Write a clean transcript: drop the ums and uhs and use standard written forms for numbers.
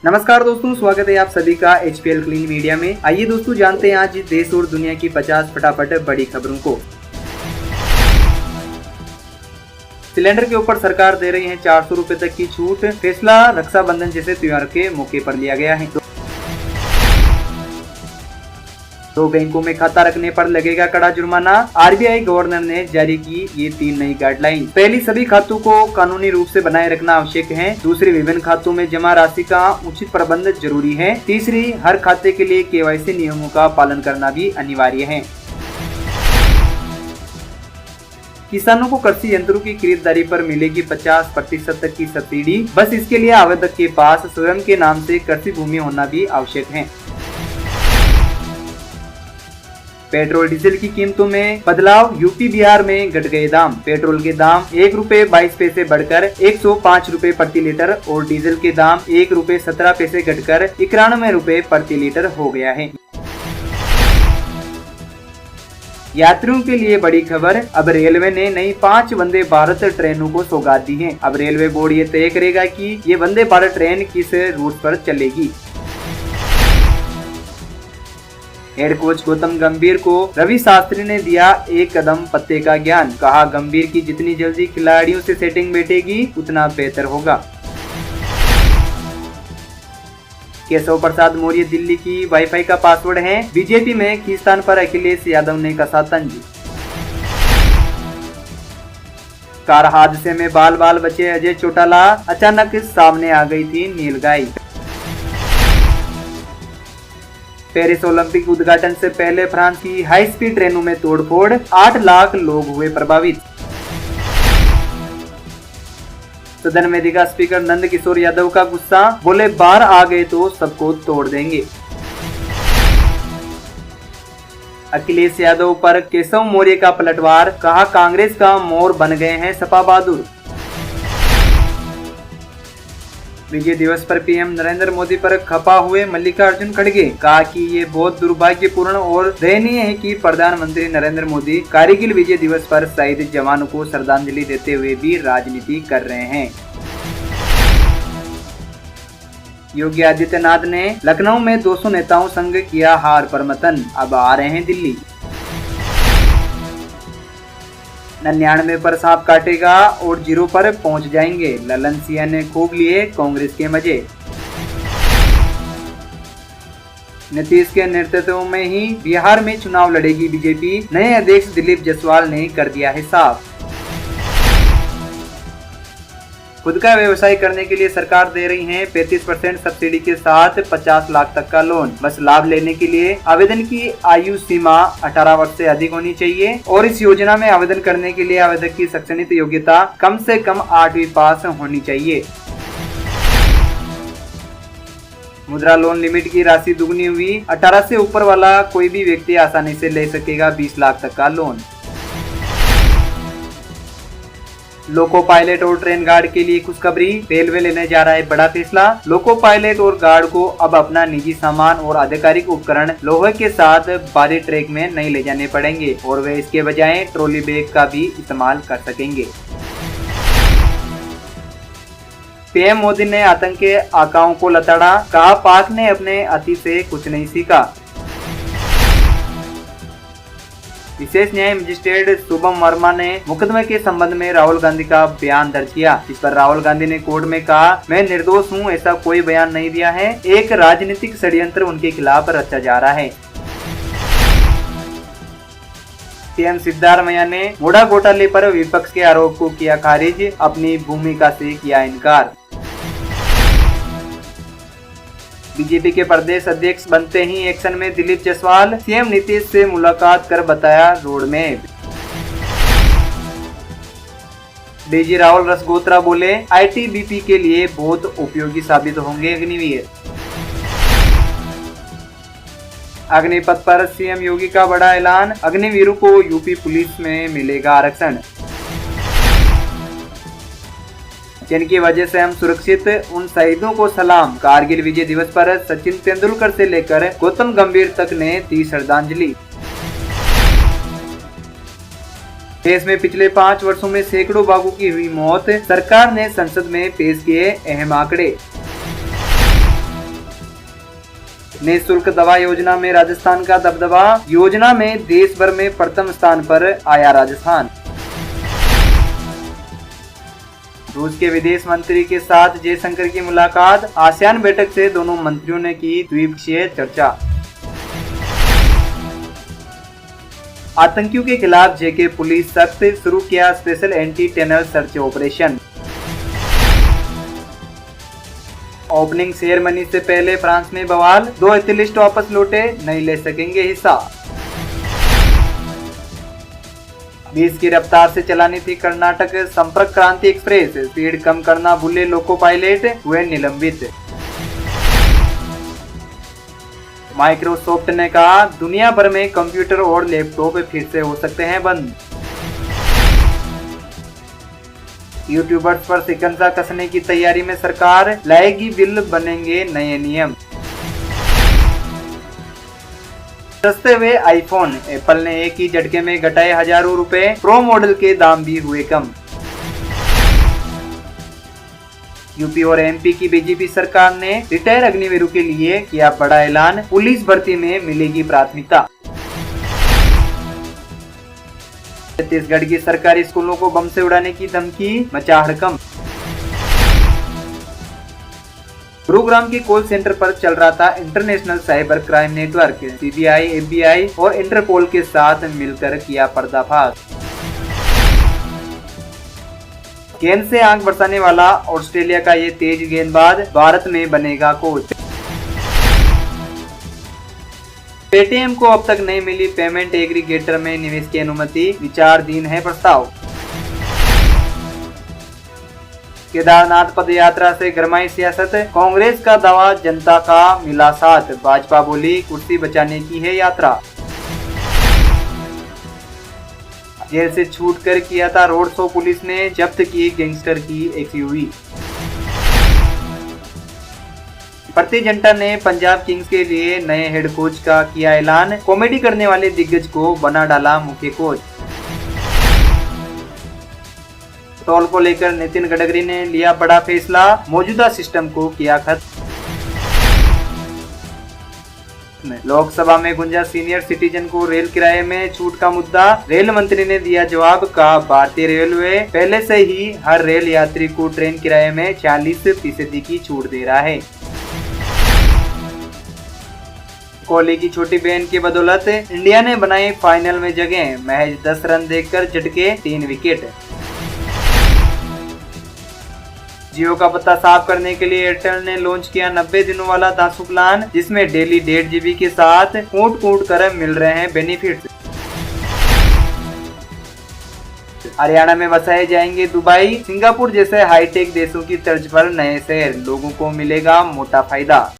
नमस्कार दोस्तों, स्वागत है आप सभी का HPL क्लीन मीडिया में। आइए दोस्तों जानते हैं आज देश और दुनिया की 50 फटाफट बड़ी खबरों को। सिलेंडर के ऊपर सरकार दे रही है 400 रुपए तक की छूट। फैसला रक्षाबंधन जैसे त्योहार के मौके पर लिया गया है। दो बैंकों में खाता रखने पर लगेगा कड़ा जुर्माना। RBI गवर्नर ने जारी की ये 3 नई गाइडलाइन। पहली, सभी खातों को कानूनी रूप से बनाए रखना आवश्यक है। दूसरी, विभिन्न खातों में जमा राशि का उचित प्रबंध जरूरी है। तीसरी, हर खाते के लिए KYC नियमों का पालन करना भी अनिवार्य है। किसानों को कृषि यंत्रों की खरीदारी पर मिलेगी 50% तक की सब्सिडी। बस इसके लिए आवेदक के पास स्वयं के नाम से कृषि भूमि होना भी आवश्यक है। पेट्रोल डीजल की कीमतों में बदलाव। यूपी बिहार में घट गए दाम। पेट्रोल के दाम 1 रुपए 22 पैसे बढ़कर 105 रुपए प्रति लीटर और डीजल के दाम 1 रुपए 17 पैसे घटकर 91 रुपए प्रति लीटर हो गया है। यात्रियों के लिए बड़ी खबर। अब रेलवे ने नई 5 वंदे भारत ट्रेनों को सौगात दी है। अब रेलवे बोर्ड ये तय करेगा कि ये वंदे भारत ट्रेन किस रूट पर चलेगी। हेड कोच गौतम गंभीर को रवि शास्त्री ने दिया एक कदम पत्ते का ज्ञान। कहा, गंभीर की जितनी जल्दी खिलाड़ियों से सेटिंग बैठेगी उतना बेहतर होगा। केशव प्रसाद मौर्य दिल्ली की वाईफाई का पासवर्ड है। बीजेपी में खींचतान पर अखिलेश यादव ने कसा तंज। कार हादसे में बाल बाल बचे अजय चौटाला। अचानक सामने आ गई थी नीलगाय। पेरिस ओलंपिक उद्घाटन से पहले फ्रांस की हाई स्पीड ट्रेनों में तोड़फोड़। 8 लाख लोग हुए प्रभावित। सदन में दिखा स्पीकर नंद किशोर यादव का गुस्सा। बोले, बाहर आ गए तो सबको तोड़ देंगे। अखिलेश यादव पर केशव मौर्य का पलटवार। कहा, कांग्रेस का मोर बन गए हैं सपा बहादुर। विजय दिवस पर पीएम नरेंद्र मोदी पर खपा हुए मल्लिकार्जुन खड़गे। कहा कि ये बहुत दुर्भाग्यपूर्ण और दयनीय है कि प्रधानमंत्री नरेंद्र मोदी कारगिल विजय दिवस पर शहीद जवानों को श्रद्धांजलि देते हुए भी राजनीति कर रहे हैं। योगी आदित्यनाथ ने लखनऊ में 200 नेताओं संग किया हार पर मतन। अब आ रहे हैं दिल्ली। 99 पर सांप काटेगा और 0 पर पहुंच जाएंगे। ललन सिंह ने खूब लिए कांग्रेस के मजे। नीतीश के नेतृत्व में ही बिहार में चुनाव लड़ेगी बीजेपी। नए अध्यक्ष दिलीप जायसवाल ने कर दिया है साफ। खुद का व्यवसाय करने के लिए सरकार दे रही है 35% सब्सिडी के साथ 50 लाख तक का लोन। बस लाभ लेने के लिए आवेदन की आयु सीमा 18 वर्ष से अधिक होनी चाहिए और इस योजना में आवेदन करने के लिए आवेदक की शैक्षणिक योग्यता कम से कम 8वीं पास होनी चाहिए। मुद्रा लोन लिमिट की राशि दुगनी हुई। 18 से ऊपर वाला कोई भी व्यक्ति आसानी से ले सकेगा 20 लाख तक का लोन। लोको पायलट और ट्रेन गार्ड के लिए खुशखबरी। रेलवे लेने जा रहा है बड़ा फैसला। लोको पायलट और गार्ड को अब अपना निजी सामान और आधिकारिक उपकरण लोहे के साथ भारी ट्रैक में नहीं ले जाने पड़ेंगे और वे इसके बजाय ट्रॉली बैग का भी इस्तेमाल कर सकेंगे। पीएम मोदी ने आतंक के आकाओं को लताड़ा। कहा, पाक ने अपने अति से कुछ नहीं सीखा। विशेष न्याय मजिस्ट्रेट शुभम वर्मा ने मुकदमे के संबंध में राहुल गांधी का बयान दर्ज किया। इस पर राहुल गांधी ने कोर्ट में कहा, मैं निर्दोष हूं, ऐसा कोई बयान नहीं दिया है। एक राजनीतिक षड्यंत्र उनके खिलाफ रचा जा रहा है। सीएम सिद्धारमैया ने मोड़ा घोटाले पर विपक्ष के आरोप को किया खारिज। अपनी भूमिका से किया इनकार। बीजेपी के प्रदेश अध्यक्ष बनते ही एक्शन में दिलीप जायसवाल। सीएम नीतीश से मुलाकात कर बताया road map. DG Rahul Rasgotra बोले, ITBP के लिए बहुत उपयोगी साबित होंगे अग्निवीर। अग्निपथ पर सीएम योगी का बड़ा ऐलान। अग्निवीरों को यूपी पुलिस में मिलेगा आरक्षण। जिनकी वजह से हम सुरक्षित, उन शहीदों को सलाम। कारगिल विजय दिवस पर सचिन तेंदुलकर से लेकर गौतम गंभीर तक ने दी श्रद्धांजलि। देश में पिछले 5 वर्षों में सैकड़ों बाघों की हुई मौत। सरकार ने संसद में पेश किए अहम आंकड़े। निःशुल्क दवा योजना में राजस्थान का दबदबा, योजना में देश भर में प्रथम स्थान पर आया राजस्थान। रूस के विदेश मंत्री के साथ जयशंकर की मुलाकात, आसियान बैठक से दोनों मंत्रियों ने की द्विपक्षीय चर्चा। आतंकियों के खिलाफ जेके पुलिस सख्त, शुरू किया special anti tunnel search operation. Opening ceremony से पहले फ्रांस में बवाल, 2 एथलीट वापस लौटे, नहीं ले सकेंगे हिस्सा। 20 की रफ्तार से चलानी थी कर्नाटक संपर्क क्रांति एक्सप्रेस, स्पीड कम करना भूले लोको पायलट, हुए निलंबित। माइक्रोसॉफ्ट ने कहा दुनिया भर में कंप्यूटर और लैपटॉप फिर से हो सकते हैं बंद। यूट्यूबर्स पर शिकंजा कसने की तैयारी में सरकार, लाएगी बिल, बनेंगे नए नियम। सस्ते हुए आईफोन, एप्पल ने एक ही झटके में घटाए हजारों रुपए, प्रो मॉडल के दाम भी हुए कम। यूपी और एमपी की बीजेपी सरकार ने रिटायर अग्निवीरों के लिए किया बड़ा ऐलान, पुलिस भर्ती में मिलेगी प्राथमिकता। छत्तीसगढ़ की सरकारी स्कूलों को बम से उड़ाने की धमकी, मचा हड़कंप। गुरुग्राम के कॉल सेंटर पर चल रहा था international cyber crime network, CBI, FBI और इंटरपोल के साथ मिलकर किया पर्दाफाश। गेंद से आंख बरसाने वाला ऑस्ट्रेलिया का ये तेज गेंदबाज भारत में बनेगा कोच। पेटीएम को अब तक नहीं मिली पेमेंट एग्रीगेटर में निवेश की अनुमति, विचाराधीन है प्रस्ताव। केदारनाथ पदयात्रा से गरमाई सियासत, कांग्रेस का दावा जनता का मिला साथ, भाजपा बोली कुर्सी बचाने की है यात्रा। जेल से छूटकर किया था रोड शो, पुलिस ने जब्त की गैंगस्टर की एक्सयूवी। प्रति जंटा ने पंजाब किंग्स के लिए नए हेड कोच का किया ऐलान, कॉमेडी करने वाले दिग्गज को बना डाला मुख्य कोच। टोल को लेकर नितिन गडकरी ने लिया बड़ा फैसला, मौजूदा सिस्टम को किया खत्म। लोकसभा में गुंजा सीनियर सिटीजन को रेल किराए में छूट का मुद्दा, रेल मंत्री ने दिया जवाब, कहा भारतीय रेलवे पहले से ही हर रेल यात्री को ट्रेन किराए में 40% की छूट दे रहा है। कोहली की छोटी बहन की बदौलत इंडिया ने बनाई फाइनल में जगह, महज 10 रन देकर झटके 3 विकेट। जियो का पता साफ करने के लिए एयरटेल ने लॉन्च किया 90 दिनों वाला धांसू प्लान, जिसमें डेली 1.5 GB के साथ कूट कर मिल रहे हैं बेनिफिट्स। हरियाणा में बसाए जाएंगे दुबई, सिंगापुर जैसे हाईटेक देशों की तर्ज पर नए शहर, लोगों को मिलेगा मोटा फायदा।